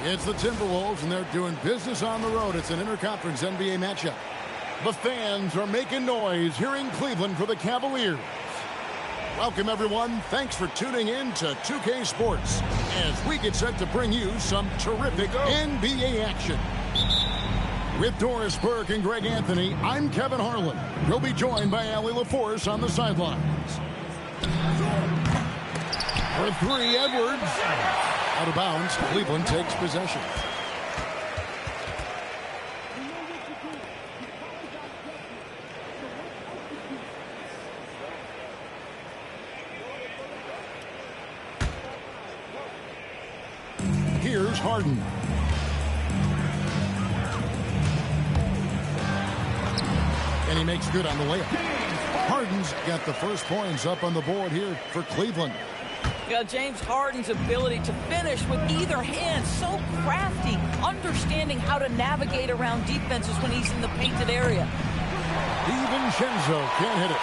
It's the Timberwolves, and they're doing business on the road. It's an interconference NBA matchup. The fans are making noise here in Cleveland for the Cavaliers. Welcome, everyone. Thanks for tuning in to 2K Sports as we get set to bring you some terrific NBA action. With Doris Burke and Greg Anthony, I'm Kevin Harlan. We'll be joined by Allie LaForce on the sidelines. For three, Edwards. Out of bounds, Cleveland takes possession. Here's Harden. And he makes good on the layup. Harden's got the first points up on the board here for Cleveland. Yeah, James Harden's ability to finish with either hand, so crafty, understanding how to navigate around defenses when he's in the painted area. DiVincenzo can't hit it.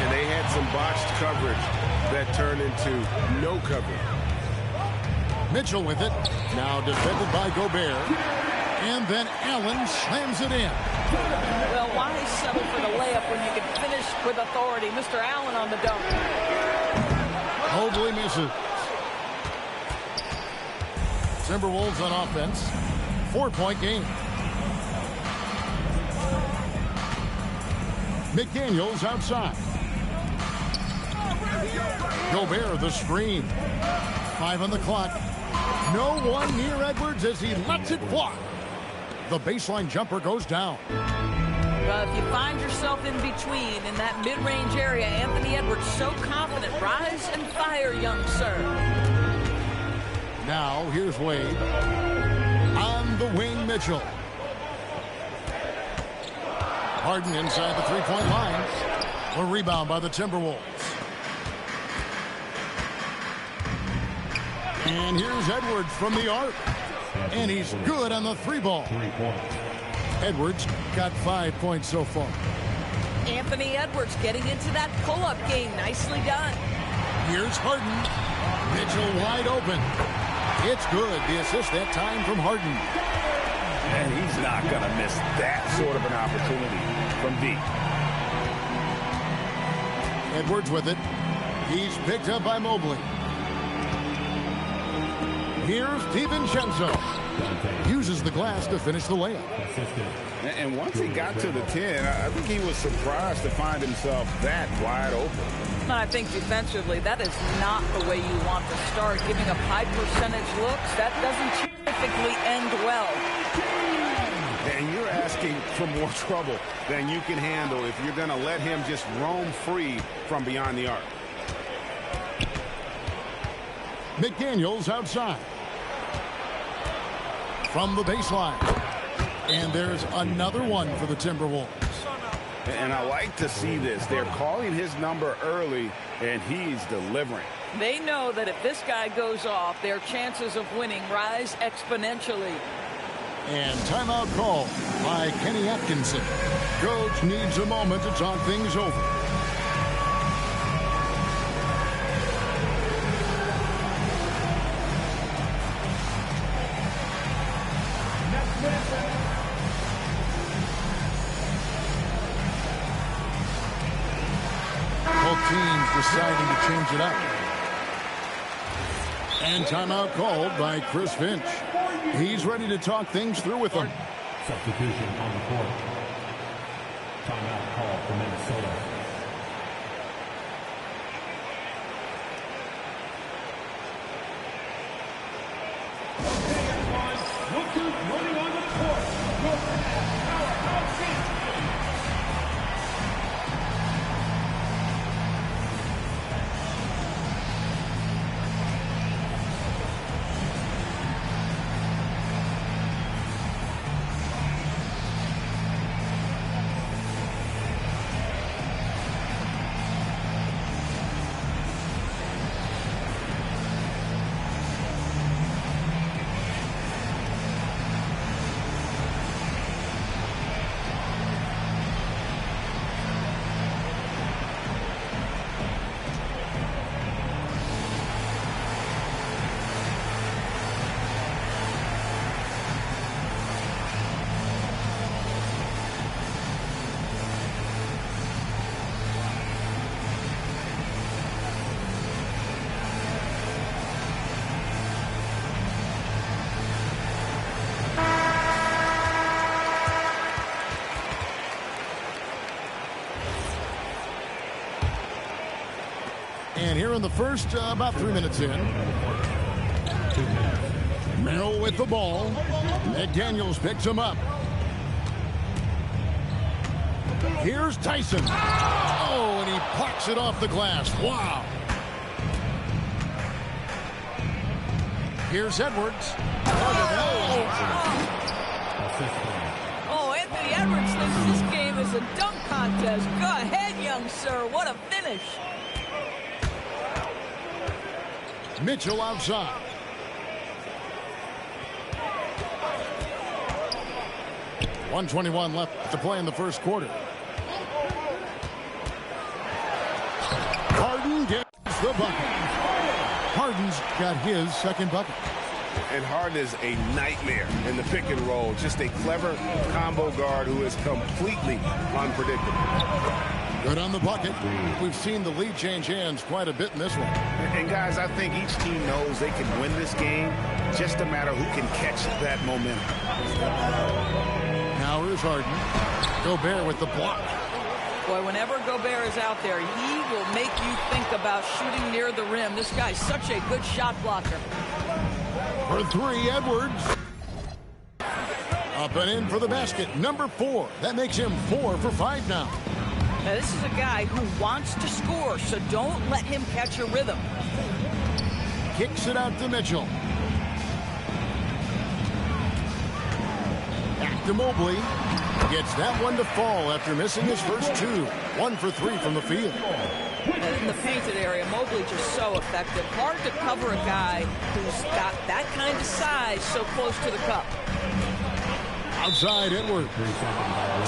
And they had some botched coverage that turned into no coverage. Mitchell with it. Now defended by Gobert. And then Allen slams it in. Well, why settle for the layup when you can finish with authority? Mr. Allen on the dunk. Mobley misses. Timberwolves on offense. 4-point game. McDaniels outside. Gobert the screen. 5 on the clock. No one near Edwards as he lets it fly. The baseline jumper goes down. If you find yourself in between in that mid-range area, Anthony Edwards so confident. Rise and fire, young sir. Now here's Wade. On the wing, Mitchell. Harden inside the three-point line. A rebound by the Timberwolves. And here's Edwards from the arc. And he's good on the three ball. Edwards got 5 points so far. Anthony Edwards getting into that pull-up game. Nicely done. Here's Harden. Mitchell wide open. It's good. The assist that time from Harden. And he's not going to miss that sort of an opportunity from deep. Edwards with it. He's picked up by Mobley. Here's DiVincenzo. Uses the glass to finish the layup. And once he got to the 10, I think he was surprised to find himself that wide open. I think defensively, that is not the way you want to start. Giving up high percentage looks, that doesn't typically end well. And you're asking for more trouble than you can handle if you're going to let him just roam free from beyond the arc. McDaniels outside. From the baseline. And there's another one for the Timberwolves. And I like to see this. They're calling his number early, and he's delivering. They know that if this guy goes off, their chances of winning rise exponentially. And timeout call by Kenny Atkinson. Coach needs a moment to talk things over. Both teams deciding to change it up. And timeout called by Chris Finch. He's ready to talk things through with them. Substitution on the court. Timeout call for Minnesota. Look who's running on the court. And here in the first, about 3 minutes in. Merrill with the ball. McDaniels picks him up. Here's Tyson. Oh, and he plucks it off the glass. Wow. Here's Edwards. Oh, Anthony Edwards thinks this game is a dunk contest. Go ahead, young sir. What a finish. Mitchell outside. .121 left to play in the first quarter. Harden gets the bucket. Harden's got his second bucket. And Harden is a nightmare in the pick and roll. Just a clever combo guard who is completely unpredictable. Good on the bucket. We've seen the lead change hands quite a bit in this one. And guys, I think each team knows they can win this game. Just a matter who can catch that momentum. Now here's Harden. Gobert with the block. Boy, whenever Gobert is out there, he will make you think about shooting near the rim. This guy's such a good shot blocker. For three, Edwards. Up and in for the basket. Number 4. That makes him 4 for 5 now. Now, this is a guy who wants to score, so don't let him catch a rhythm. Kicks it out to Mitchell. Back to Mobley. Gets that one to fall after missing his first 2. 1 for 3 from the field. And in the painted area, Mobley just so effective. Hard to cover a guy who's got that kind of size so close to the cup. Outside Edwards.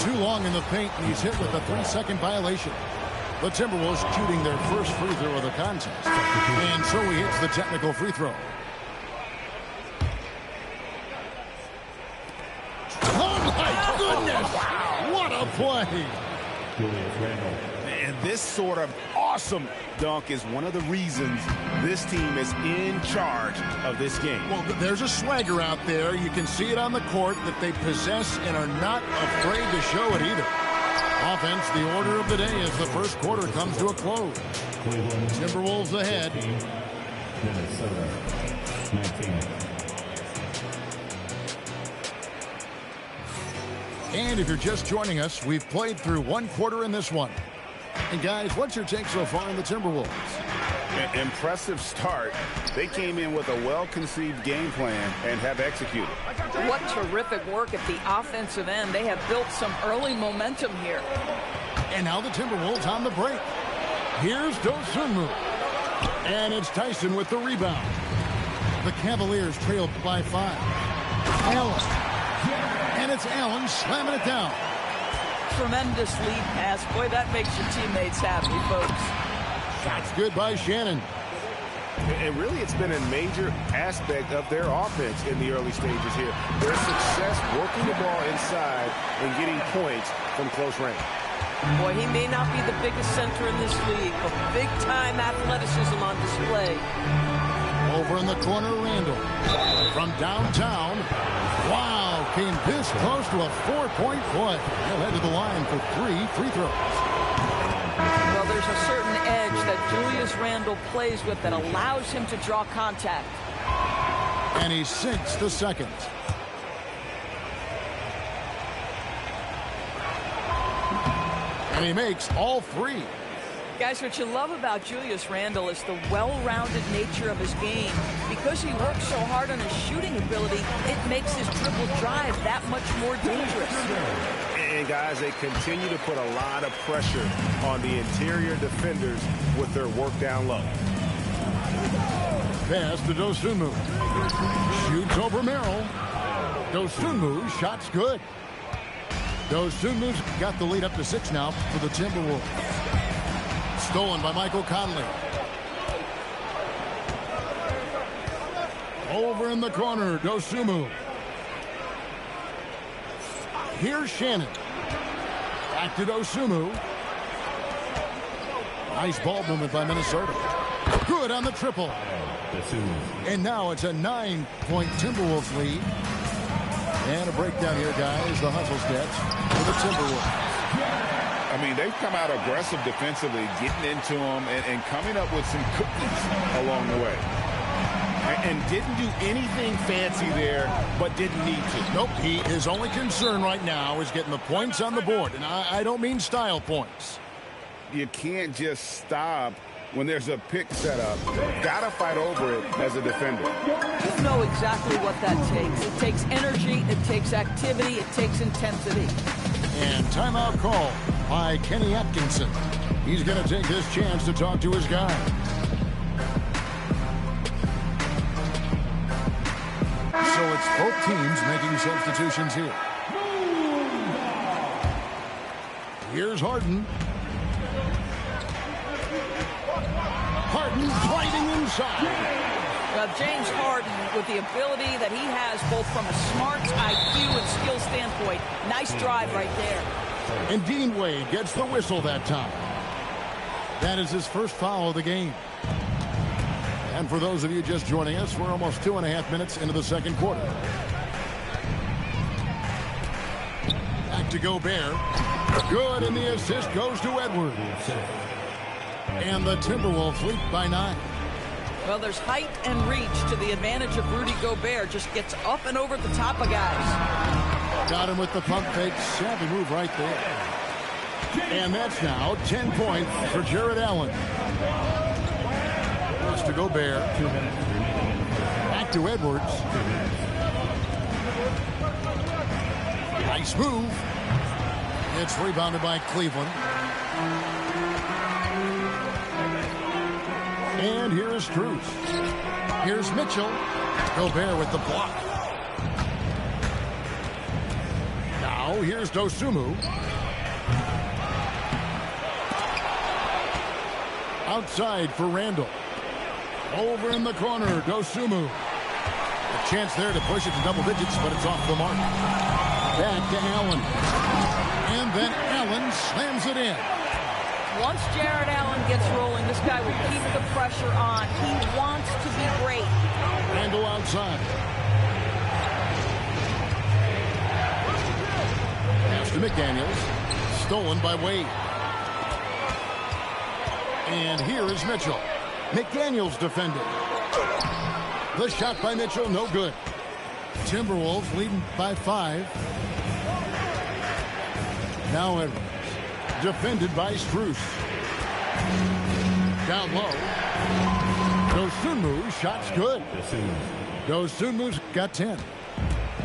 Too long in the paint, and he's hit with a 3-second violation. The Timberwolves shooting their first free throw of the contest. And so he hits the technical free throw. Oh my goodness! What a play! And this sort of awesome dunk is one of the reasons this team is in charge of this game. Well, there's a swagger out there. You can see it on the court that they possess and are not afraid to show it either. Offense, the order of the day as the first quarter comes to a close. Timberwolves ahead. Minnesota, 19. And if you're just joining us, we've played through 1 quarter in this one. And guys, what's your take so far in the Timberwolves? An impressive start. They came in with a well-conceived game plan and have executed. What terrific work at the offensive end. They have built some early momentum here. And now the Timberwolves on the break. Here's Dosunmu. And it's Tyson with the rebound. The Cavaliers trailed by 5. Allen. And it's Allen slamming it down. Tremendous lead pass. Boy, that makes your teammates happy, folks. Shots good by Shannon. And really, it's been a major aspect of their offense in the early stages here. Their success working the ball inside and getting points from close range. Boy, he may not be the biggest center in this league, but big-time athleticism on display. Over in the corner, Randall. From downtown. Wow, came this close to a 4-point play. He'll head to the line for 3 free throws. Well, there's a certain edge that Julius Randle plays with that allows him to draw contact. And he sinks the second. And he makes all 3. Guys, what you love about Julius Randle is the well-rounded nature of his game. Because he works so hard on his shooting ability, it makes his dribble drive that much more dangerous. And guys, they continue to put a lot of pressure on the interior defenders with their work down low. Pass to Dosunmu. Shoots over Merrill. Dosunmu, shot's good. Dosunmu's got the lead up to 6 now for the Timberwolves. Stolen by Michael Conley. Over in the corner, Dosunmu. Here's Shannon. Back to Dosunmu. Nice ball movement by Minnesota. Good on the triple. And now it's a 9-point Timberwolves lead. And a breakdown here, guys. The hustle stats for the Timberwolves. I mean, they've come out aggressive defensively, getting into them and coming up with some cookies along the way. And didn't do anything fancy there, but didn't need to. Nope, his only concern right now is getting the points on the board. And I don't mean style points. You can't just stop when there's a pick set up. Gotta fight over it as a defender. You know exactly what that takes. It takes energy, it takes activity, it takes intensity. And timeout call by Kenny Atkinson. He's going to take this chance to talk to his guy. So it's both teams making substitutions here. Here's Harden. Harden fighting inside. Now, James Harden, with the ability that he has both from a smarts, IQ, and skill standpoint, nice drive right there. And Dean Wade gets the whistle that time. That is his first foul of the game. And for those of you just joining us, we're almost 2.5 minutes into the second quarter. Back to Gobert. Good, and the assist goes to Edwards. And the Timberwolves lead by 9. Well, there's height and reach to the advantage of Rudy Gobert. Just gets up and over the top of guys. Got him with the pump fake. Savvy move right there. And that's now 10 points for Jared Allen. Pass to Gobert. Back to Edwards. Nice move. It's rebounded by Cleveland. And here's Strus. Here's Mitchell. Gobert with the block. Now here's Dosunmu. Outside for Randall. Over in the corner, Dosunmu. A chance there to push it to double digits, but it's off the mark. Back to Allen. And then Allen slams it in. Once Jared Allen gets rolling, this guy will keep the pressure on. He wants to be great. Randall outside. Pass to McDaniels. Stolen by Wade. And here is Mitchell. McDaniels defended. The shot by Mitchell, no good. Timberwolves leading by 5. Now Edwards. Defended by Strus. Down low. Dosunmu, shot's good. Dosunmu's got 10.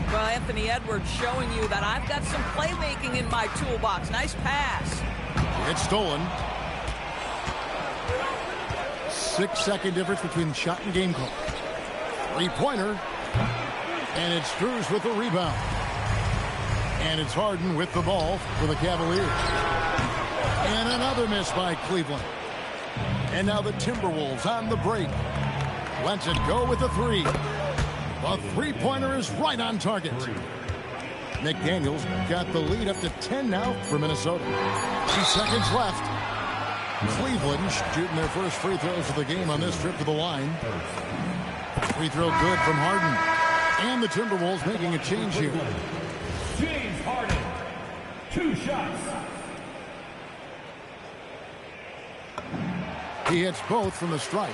Well, Anthony Edwards showing you that I've got some playmaking in my toolbox. Nice pass. It's stolen. 6-second difference between shot and game clock. Three-pointer. And it's Strus with the rebound. And it's Harden with the ball for the Cavaliers. And another miss by Cleveland. And now the Timberwolves on the break. Lets it go with the 3. The three-pointer is right on target. McDaniels got the lead up to 10 now for Minnesota. 2 seconds left. Cleveland shooting their first free throws of the game on this trip to the line. Free throw good from Harden. And the Timberwolves making a change here. James Harden, 2 shots. He hits both from the stripe.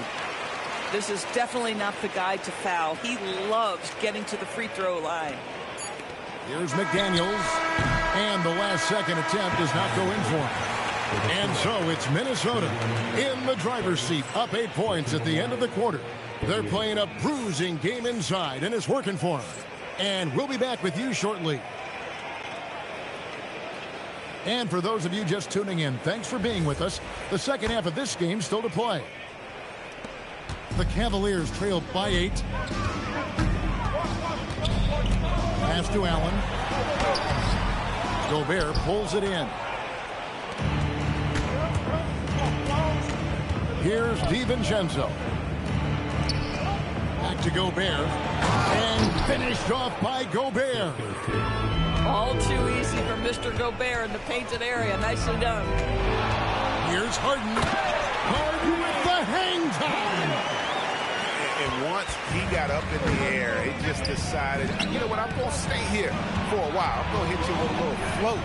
This is definitely not the guy to foul. He loves getting to the free throw line. Here's McDaniels. And the last second attempt does not go in for him. And so it's Minnesota in the driver's seat, up 8 points at the end of the quarter. They're playing a bruising game inside, and it's working for them. And we'll be back with you shortly. And for those of you just tuning in, thanks for being with us. The second half of this game still to play. The Cavaliers trail by 8. Pass to Allen. Gobert pulls it in. Here's DiVincenzo. Back to Gobert. And finished off by Gobert. All too easy for Mr. Gobert in the painted area. Nicely done. Here's Harden. Harden with the hang time. And once he got up in the air, he just decided, you know what, I'm going to stay here for a while. I'm going to hit you with a little float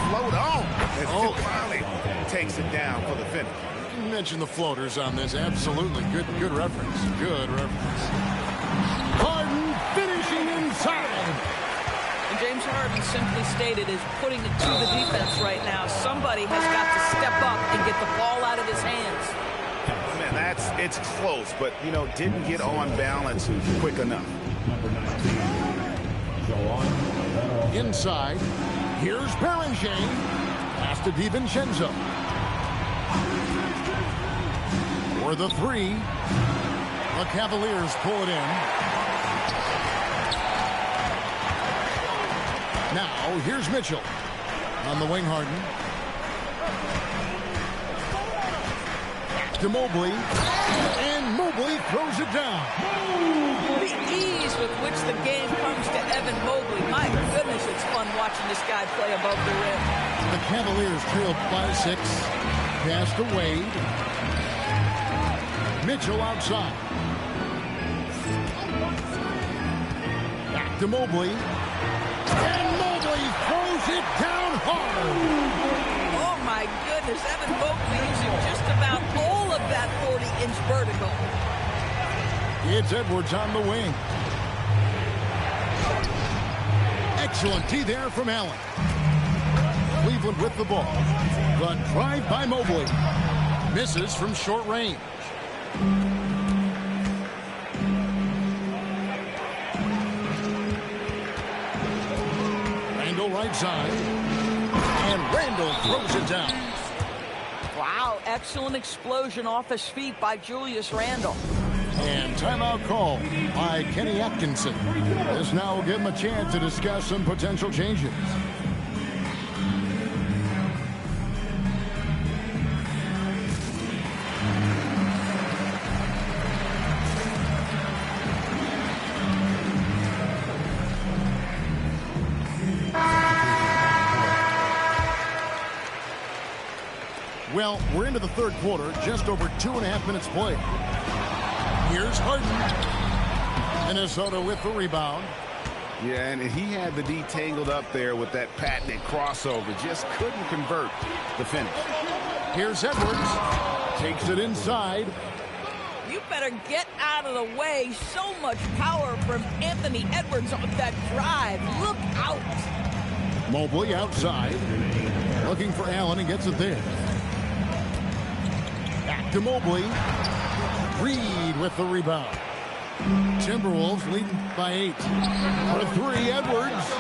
float on as Jim finally takes it down for the finish. You mentioned the floaters on this. Absolutely. Good reference. Good reference. Harden finishing inside. And James Harden simply stated is putting it to the defense right now. Somebody has got to step up and get the ball out of his hands. Man, it's close, but, you know, didn't get on balance quick enough. Number 19, Joan. Inside. Here's Beringer. Pass to DiVincenzo. For the three. The Cavaliers pull it in. Now, here's Mitchell. On the wing, Harden. Back to Mobley. And Mobley throws it down. The ease with which the game comes to Evan Mobley. My goodness, it's fun watching this guy play above the rim. The Cavaliers trailed by 6. Pass to Wade. Mitchell outside. Back to Mobley. And Mobley throws it down hard. Oh, my goodness. Evan Mobley using just about all of that 40-inch vertical. It's Edwards on the wing. Excellent D there from Allen. Cleveland with the ball. The drive by Mobley. Misses from short range. Randall right side. And Randall throws it down. Wow, excellent explosion off his feet by Julius Randle. And timeout call by Kenny Atkinson. This now will give him a chance to discuss some potential changes. Well, we're into the third quarter, just over 2.5 minutes played. Here's Harden. Minnesota with the rebound. Yeah, and he had the D tangled up there with that patented crossover. Just couldn't convert the finish. Here's Edwards. Takes it inside. You better get out of the way. So much power from Anthony Edwards on that drive. Look out. Mobley outside. Looking for Allen and gets it there. Back to Mobley. Reed with the rebound. Timberwolves leading by 8. For 3, Edwards.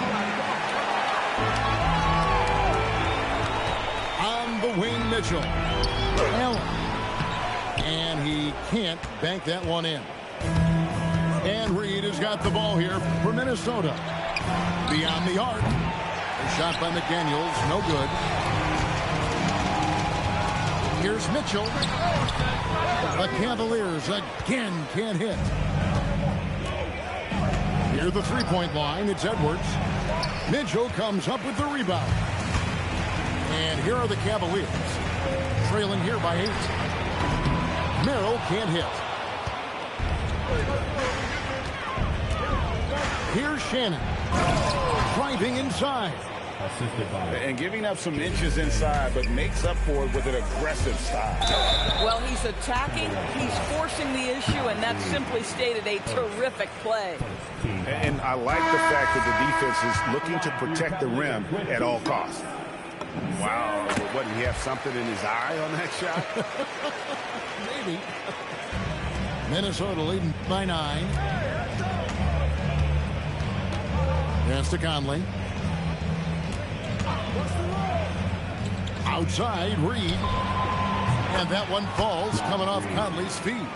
On the wing, Mitchell. Allen. And he can't bank that one in. And Reed has got the ball here for Minnesota. Beyond the arc. A shot by McDaniels, no good. Here's Mitchell. The Cavaliers again can't hit. Near the three-point line, it's Edwards. Mitchell comes up with the rebound. And here are the Cavaliers. Trailing here by 8. Merrill can't hit. Here's Shannon. Driving inside. And giving up some inches inside, but makes up for it with an aggressive style. Well, he's attacking, he's forcing the issue, and that's simply stated a terrific play. And I like the fact that the defense is looking to protect the rim at all costs. Wow, what, did he have something in his eye on that shot? Maybe. Minnesota leading by 9. Pass to Conley. Outside, Reed. And that one falls coming off Conley's feet.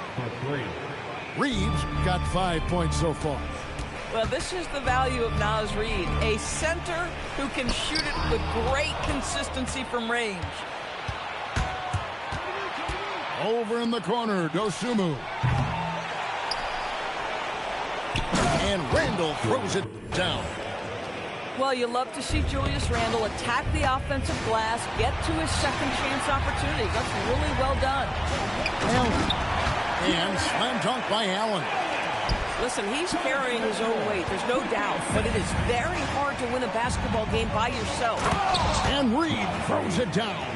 Reed's got 5 points so far. Well, this is the value of Naz Reid, a center who can shoot it with great consistency from range. Over in the corner, Dosunmu. And Randall throws it down. Well, you love to see Julius Randle attack the offensive glass, get to his second chance opportunities. That's really well done. Allen. And slam dunk by Allen. Listen, he's carrying his own weight, there's no doubt, but it is very hard to win a basketball game by yourself. And Reed throws it down.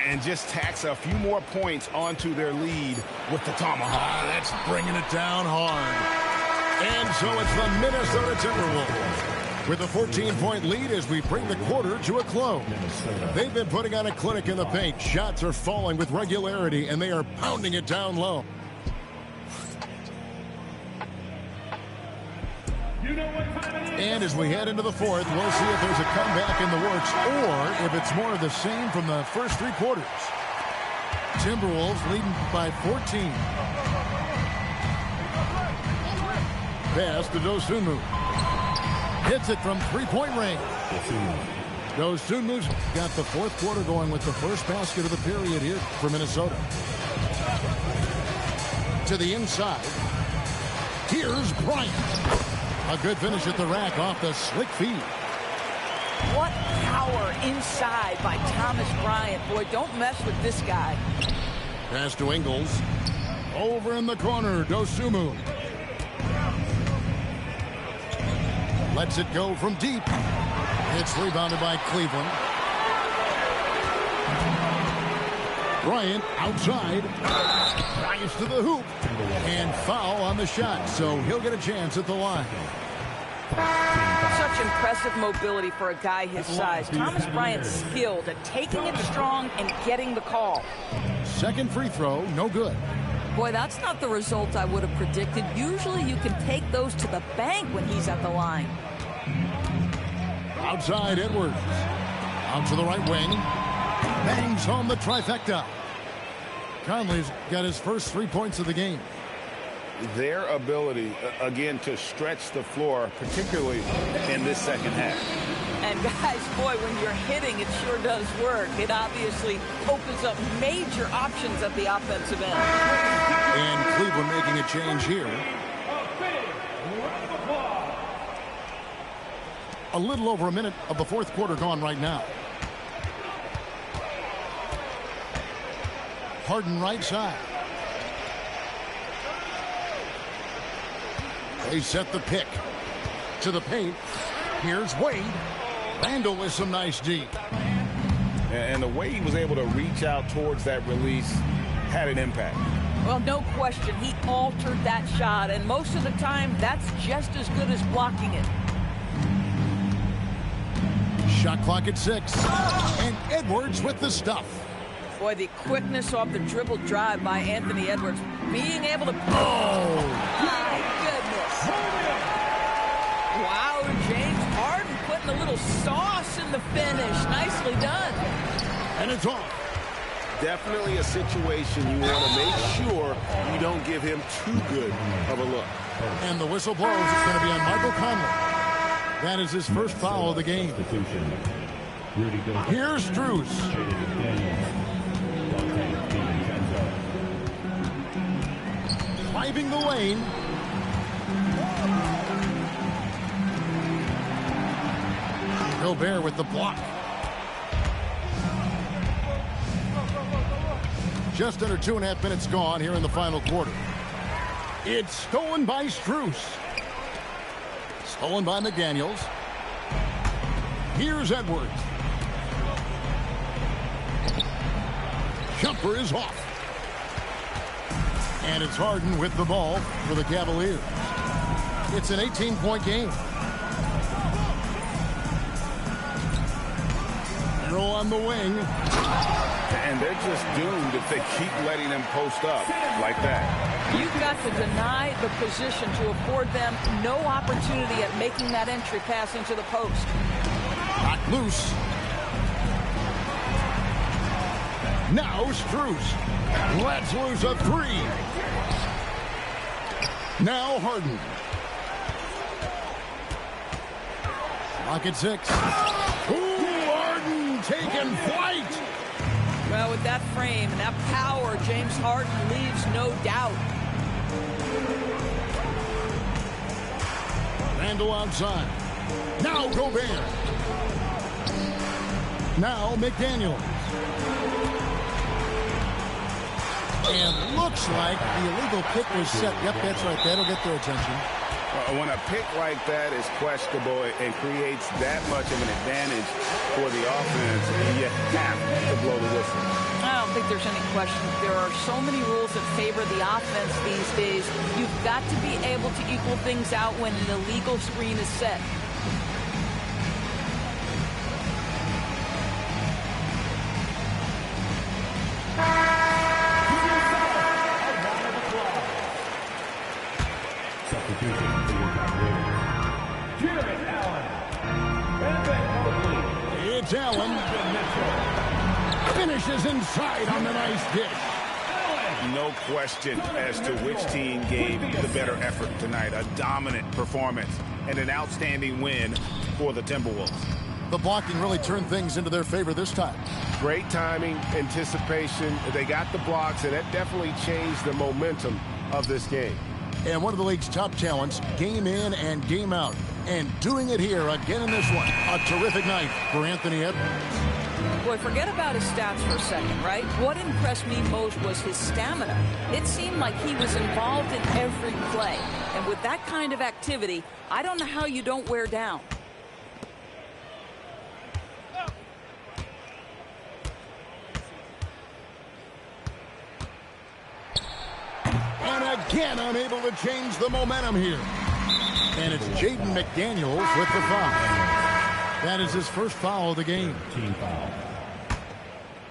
And just tacks a few more points onto their lead with the tomahawk. That's bringing it down hard. And so it's the Minnesota Timberwolves with a 14-point lead as we bring the quarter to a close. They've been putting on a clinic in the paint. Shots are falling with regularity, and they are pounding it down low. And as we head into the fourth, we'll see if there's a comeback in the works or if it's more of the same from the first three quarters. Timberwolves leading by 14. Pass to Dosunmu. Hits it from three-point range. Dosunmu's got the fourth quarter going with the first basket of the period here for Minnesota. To the inside. Here's Bryant. A good finish at the rack off the slick feed. What power inside by Thomas Bryant. Boy, don't mess with this guy. Pass to Ingles. Over in the corner, Dosunmu. Lets it go from deep. It's rebounded by Cleveland. Bryant outside. Rise to the hoop. And foul on the shot, so he'll get a chance at the line. Such impressive mobility for a guy his size. Thomas Bryant's skilled at taking it strong and getting the call. Second free throw, no good. Boy, that's not the result I would have predicted. Usually you can take those to the bank when he's at the line. Outside Edwards. Out to the right wing. Bangs home the trifecta. Conley's got his first 3 points of the game. Their ability, again, to stretch the floor, particularly in this second half. And guys, boy, when you're hitting, it sure does work. It obviously opens up major options at the offensive end. And Cleveland making a change here. A little over a minute of the fourth quarter gone right now. Harden right side. They set the pick to the paint. Here's Wade. Randall with some nice D. And the way he was able to reach out towards that release had an impact. Well, no question. He altered that shot, and most of the time, that's just as good as blocking it. Shot clock at 6. And Edwards with the stuff. Boy, the quickness off the dribble drive by Anthony Edwards. Being able to... Oh! My goodness. Wow, James Harden putting a little sauce in the finish. Nicely done. And it's off. Definitely a situation you want to make sure you don't give him too good of a look. And the whistle blows. It's going to be on Michael Conley. That is his first foul of the game. Here's Strus. Driving the lane. Gobert with the block. Just under 2.5 minutes gone here in the final quarter. It's stolen by Strus. Stolen by McDaniels. Here's Edwards. Jumper is off. And it's Harden with the ball for the Cavaliers. It's an 18-point game. Throw on the wing. And they're just doomed if they keep letting them post up like that. You've got to deny the position to afford them no opportunity at making that entry pass into the post. Not loose. Now Strus. Let's lose a 3. Now Harden. Clock at 6. Ooh, Harden taking flight. Well, with that frame and that power, James Harden leaves no doubt. Randall outside. Now Gobert. Now McDaniels. And looks like the illegal kick was set. Yep, that's right. That'll get their attention. When a pick like that is questionable and creates that much of an advantage for the offense, you have to blow the whistle. I don't think there's any question. There are so many rules that favor the offense these days. You've got to be able to equal things out when an illegal screen is set. It's Allen. Finishes inside on the nice dish. No question as to which team gave the better effort tonight. A dominant performance and an outstanding win for the Timberwolves. The blocking really turned things into their favor this time. Great timing, anticipation. They got the blocks, and that definitely changed the momentum of this game. And one of the league's top talents, game in and game out. And doing it here again in this one. A terrific night for Anthony Edwards. Boy, forget about his stats for a second, right? What impressed me most was his stamina. It seemed like he was involved in every play. And with that kind of activity, I don't know how you don't wear down. And again, unable to change the momentum here. And it's Jaden McDaniels with the foul. That is his first foul of the game. Team foul.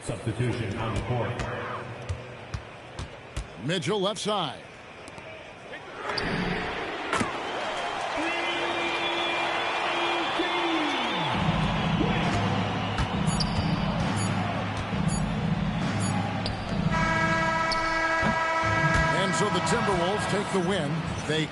Substitution on the court. Mitchell left side. And so the Timberwolves take the win. They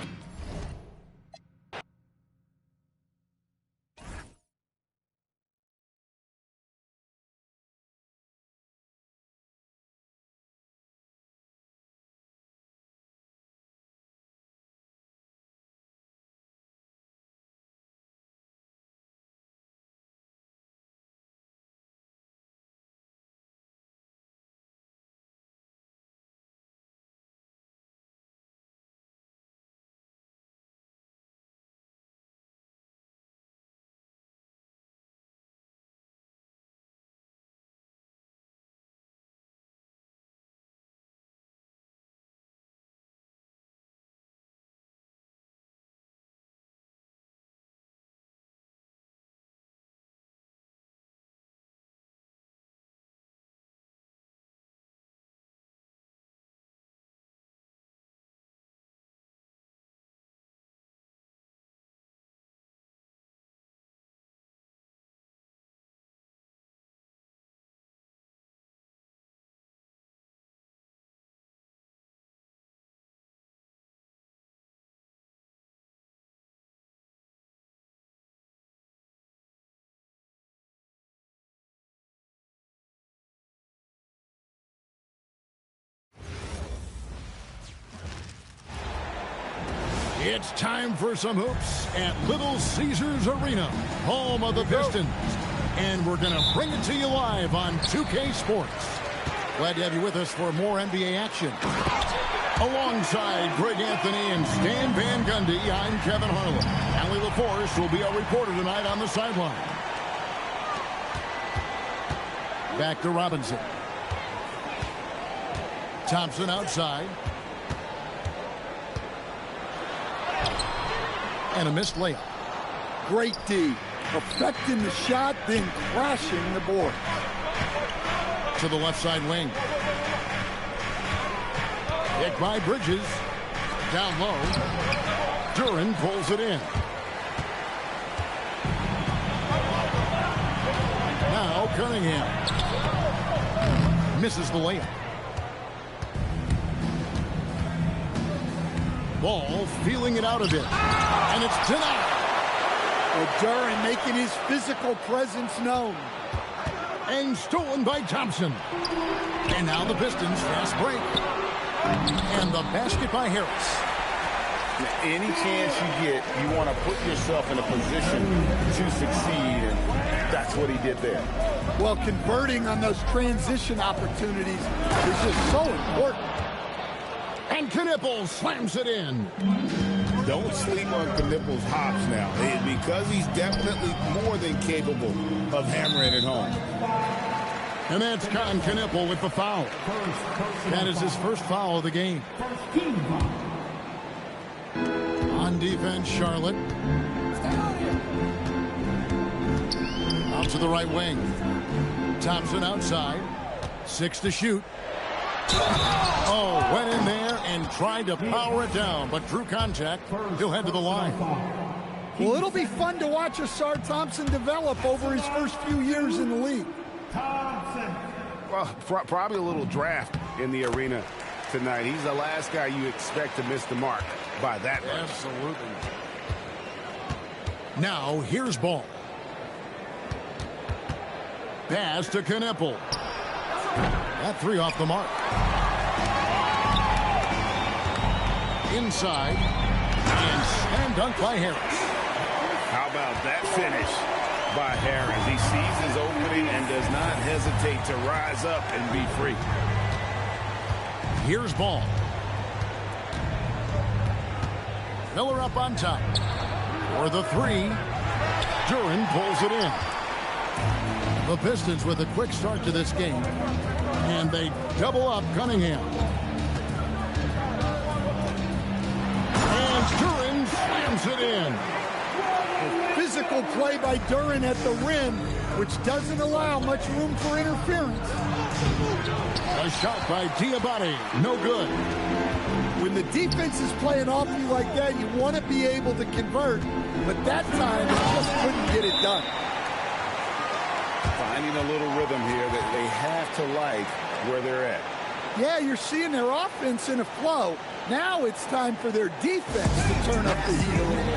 It's time for some hoops at Little Caesars Arena, home of the Pistons. And we're going to bring it to you live on 2K Sports. Glad to have you with us for more NBA action. Alongside Greg Anthony and Stan Van Gundy, I'm Kevin Harlan. Allie LaForce will be our reporter tonight on the sideline. Back to Robinson. Thompson outside. And a missed layup. Great D. Perfecting the shot, then crashing the board. To the left side wing. Hit by Bridges. Down low. Duran pulls it in. Now Cunningham. Misses the layup. Ball feeling it out a bit. And it's denied. Duran making his physical presence known. And stolen by Thompson. And now the Pistons fast break. And the basket by Harris. Any chance you get, you want to put yourself in a position to succeed, and that's what he did there. Well, converting on those transition opportunities is just so important. And Knipple slams it in. Don't sleep on Knipple's hops now, because he's definitely more than capable of hammering it home. And that's Con Knipple with the foul. That is his first foul of the game. On defense, Charlotte. Out to the right wing. Thompson outside. 6 to shoot. Oh, went in there and tried to power it down, but drew contact. He'll head to the line. Well, it'll be fun to watch Ausar Thompson develop over his first few years in the league. Well, probably a little draft in the arena tonight. He's the last guy you expect to miss the mark by that much. Absolutely. Now, here's ball. Pass to Knipple. That 3 off the mark. Inside. And slam dunk by Harris. How about that finish by Harris? He sees his opening and does not hesitate to rise up and be free. Here's ball. Miller up on top. For the 3. Duren pulls it in. The Pistons with a quick start to this game. And they double up Cunningham. And Duren slams it in. Physical play by Duren at the rim, which doesn't allow much room for interference. A shot by Diabate. No good. When the defense is playing off you like that, you want to be able to convert. But that time, they just couldn't get it done. Finding a little rhythm here that they have to like where they're at. Yeah, you're seeing their offense in a flow. Now it's time for their defense to turn up the heat a little.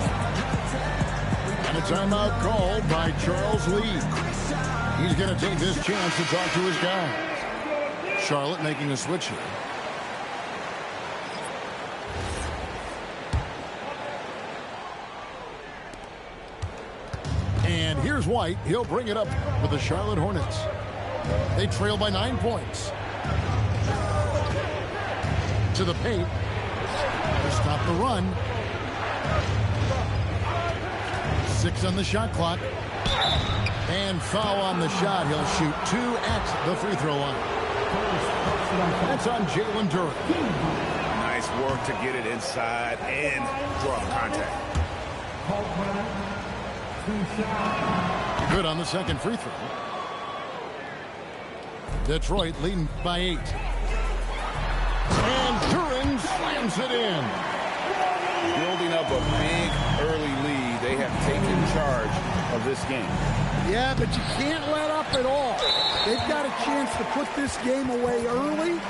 And a timeout called by Charles Lee. He's going to take this chance to talk to his guys. Charlotte making a switch here. And here's White. He'll bring it up for the Charlotte Hornets. They trail by 9 points. To the paint. To stop the run. 6 on the shot clock. And foul on the shot. He'll shoot 2 at the free throw line. That's on Jalen Duren. Nice work to get it inside and draw contact. Good on the second free throw. Detroit leading by 8. And Duren slams it in. Building up a big early lead. They have taken charge of this game. Yeah, but you can't let up at all. They've got a chance to put this game away early.